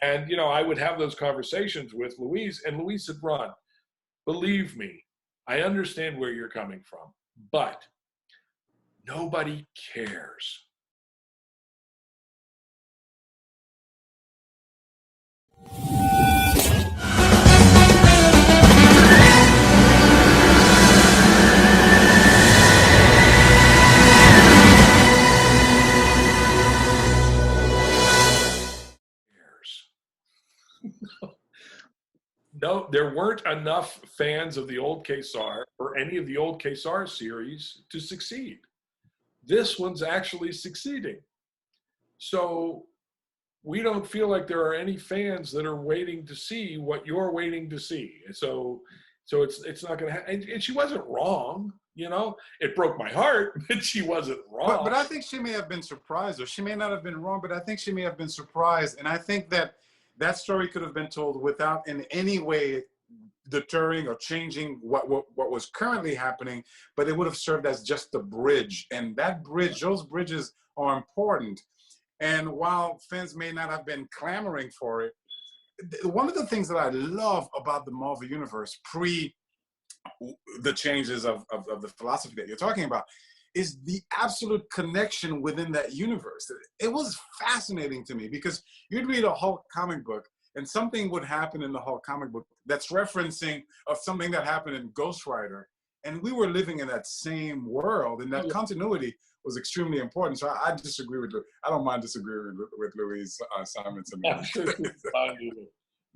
And, you know, I would have those conversations with Louise, and Louise said, Ron, believe me, I understand where you're coming from, but nobody cares. No, there weren't enough fans of the old Kesar or any of the old Kesar series to succeed. This one's actually succeeding. So we don't feel like there are any fans that are waiting to see what you're waiting to see. So it's not going to happen. And she wasn't wrong. You know, it broke my heart, but she wasn't wrong. But I think she may have been surprised, or she may not have been wrong, but I think she may have been surprised. And I think that that story could have been told without in any way deterring or changing what was currently happening, but it would have served as just a bridge. And that bridge, those bridges are important. And while fans may not have been clamoring for it, one of the things that I love about the Marvel Universe pre the changes of the philosophy that you're talking about is the absolute connection within that universe. It was fascinating to me because you'd read a Hulk comic book and something would happen in the Hulk comic book that's referencing of something that happened in Ghost Rider. And we were living in that same world, and that continuity was extremely important. So I disagree with, I don't mind disagreeing with Louise Simonson.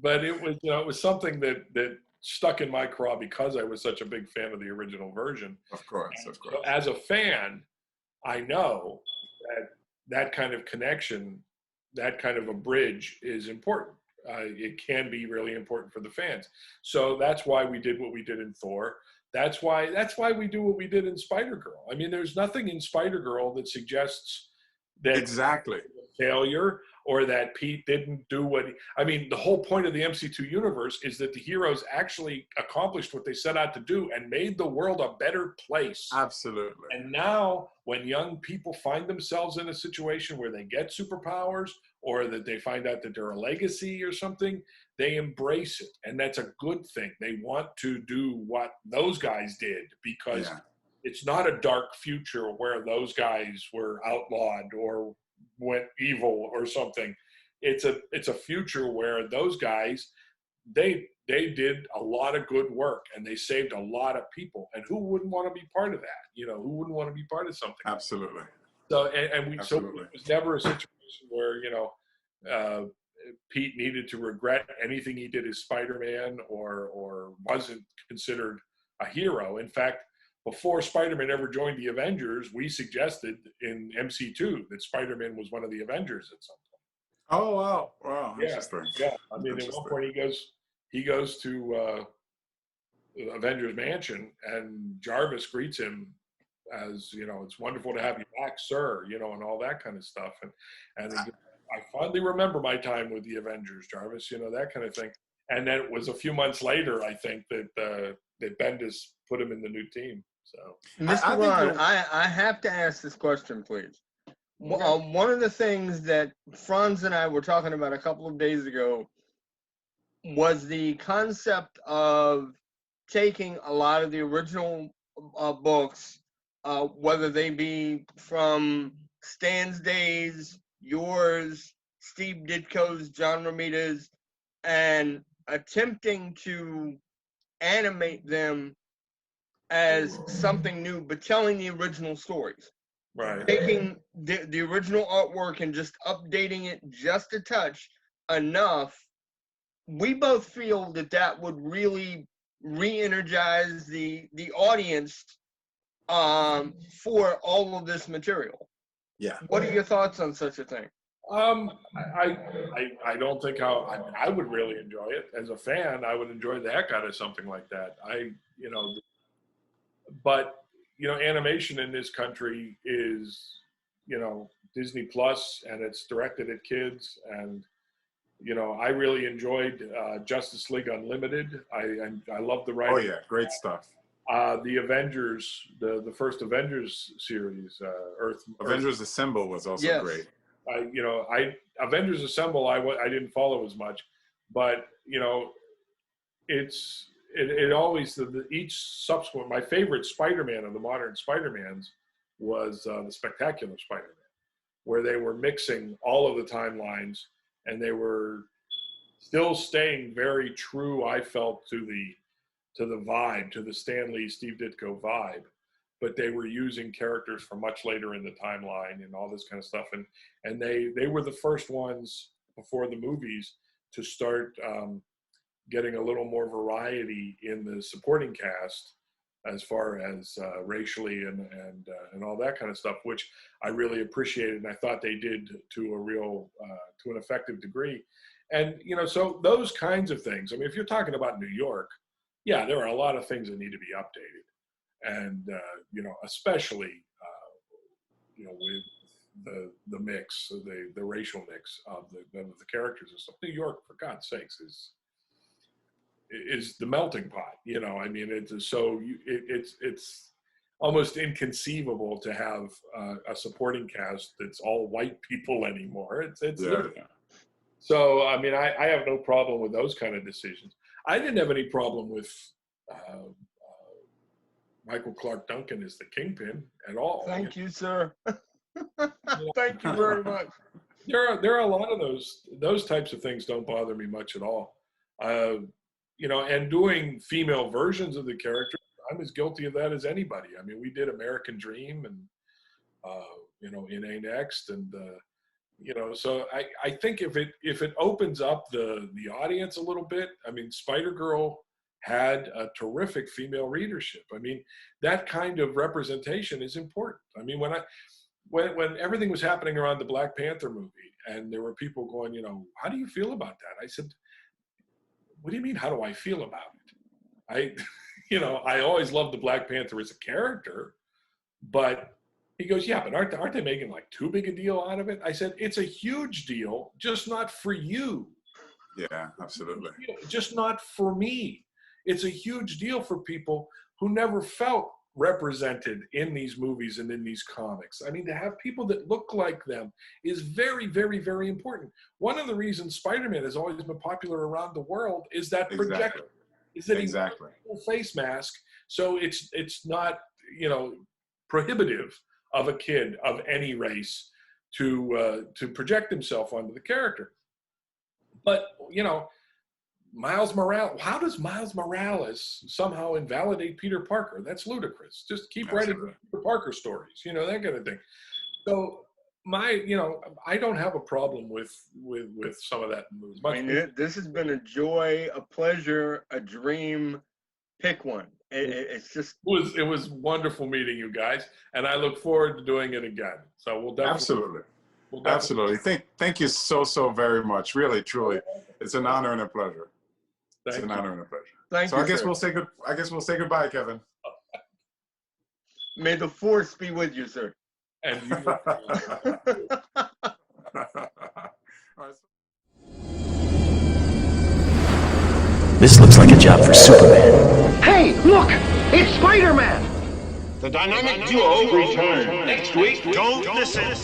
But it was, you know, it was something that stuck in my craw because I was such a big fan of the original version. Of course, of course. So as a fan, I know that that kind of connection, that kind of a bridge is important. It can be really important for the fans. So that's why we did what we did in Thor. That's why we do what we did in Spider-Girl. I mean, there's nothing in Spider-Girl that suggests that exactly failure or that Pete didn't do what I mean, the whole point of the MC2 universe is that the heroes actually accomplished what they set out to do and made the world a better place. Absolutely. And now when young people find themselves in a situation where they get superpowers or that they find out that they're a legacy or something, they embrace it. And that's a good thing. They want to do what those guys did because it's not a dark future where those guys were outlawed or went evil or something. It's a future where those guys, they did a lot of good work and they saved a lot of people. And who wouldn't want to be part of that? You know, who wouldn't want to be part of something? Absolutely. So so it was never a situation where, you know, Pete needed to regret anything he did as Spider-Man or wasn't considered a hero. In fact, before Spider-Man ever joined the Avengers, we suggested in MC2 that Spider-Man was one of the Avengers at some point. Oh, wow. Wow. Yeah. Interesting. Yeah. I mean, at one point he goes to Avengers Mansion and Jarvis greets him as, you know, it's wonderful to have you back, sir, you know, and all that kind of stuff. And I fondly remember my time with the Avengers, Jarvis, you know, that kind of thing. And then it was a few months later, I think, that Bendis put him in the new team. So, Mr. Ron, I have to ask this question, please. Okay. One of the things that Frenz and I were talking about a couple of days ago was the concept of taking a lot of the original books, whether they be from Stan's days, yours, Steve Ditko's, John Romita's, and attempting to animate them as something new, but telling the original stories. Right. Taking the original artwork and just updating it just a touch enough. We both feel that would really re-energize the audience for all of this material. Yeah. What are your thoughts on such a thing? I don't think I would really enjoy it. As a fan, I would enjoy the heck out of something like that. But, you know, animation in this country is, you know, Disney Plus, and it's directed at kids. And, you know, I really enjoyed Justice League Unlimited. I love the writing. Oh yeah, great stuff. The Avengers, the first Avengers series, Avengers Assemble was also great. Avengers Assemble, I didn't follow as much, but it always each subsequent. My favorite Spider-Man of the modern Spider-Mans was the Spectacular Spider-Man, where they were mixing all of the timelines and they were still staying very true, I felt, to the vibe, to the Stan Lee, Steve Ditko vibe, but they were using characters from much later in the timeline and all this kind of stuff. And they were the first ones before the movies to start getting a little more variety in the supporting cast as far as racially and all that kind of stuff, which I really appreciated, and I thought they did to an effective degree. And so those kinds of things. I mean, if you're talking about New York, yeah, there are a lot of things that need to be updated, and especially with the mix, the racial mix of the characters and stuff. New York, for God's sakes, is the melting pot. I mean, it's almost inconceivable to have a supporting cast that's all white people anymore. So I mean, I have no problem with those kind of decisions. I didn't have any problem with Michael Clark Duncan as the Kingpin at all. Thank you, sir. Thank you very much. There are a lot of those types of things don't bother me much at all. And doing female versions of the character, I'm as guilty of that as anybody. I mean, we did American Dream and in A Next, and so I think if it opens up the audience a little bit, I mean, Spider-Girl had a terrific female readership. I mean, that kind of representation is important. I mean, when everything was happening around the Black Panther movie, and there were people going, how do you feel about that? I said, what do you mean, how do I feel about it? I always loved the Black Panther as a character, but he goes, yeah, but aren't they making like too big a deal out of it? I said, it's a huge deal, just not for you. Yeah, absolutely. Just not for me. It's a huge deal for people who never felt represented in these movies and in these comics. I mean, to have people that look like them is very, very, very important. One of the reasons Spider-Man has always been popular around the world is that projector. Is that he's a full face mask, so it's not prohibitive of a kid of any race to project himself onto the character. But Miles Morales, how does Miles Morales somehow invalidate Peter Parker? That's ludicrous. Just keep writing Peter Parker stories, that kind of thing. So I don't have a problem with some of that moves. I mean, this has been a joy, a pleasure, a dream. Pick one. It's just it was wonderful meeting you guys, and I look forward to doing it again. So we'll definitely absolutely. Thank you so very much. Really, truly, it's an honor and a pleasure. It's an honor and a pleasure. Thank you. I guess we'll say goodbye, Kevin. May the force be with you, sir. And you. This looks like a job for Superman. Hey, look! It's Spider-Man! The dynamic duo return next week. Don't miss it.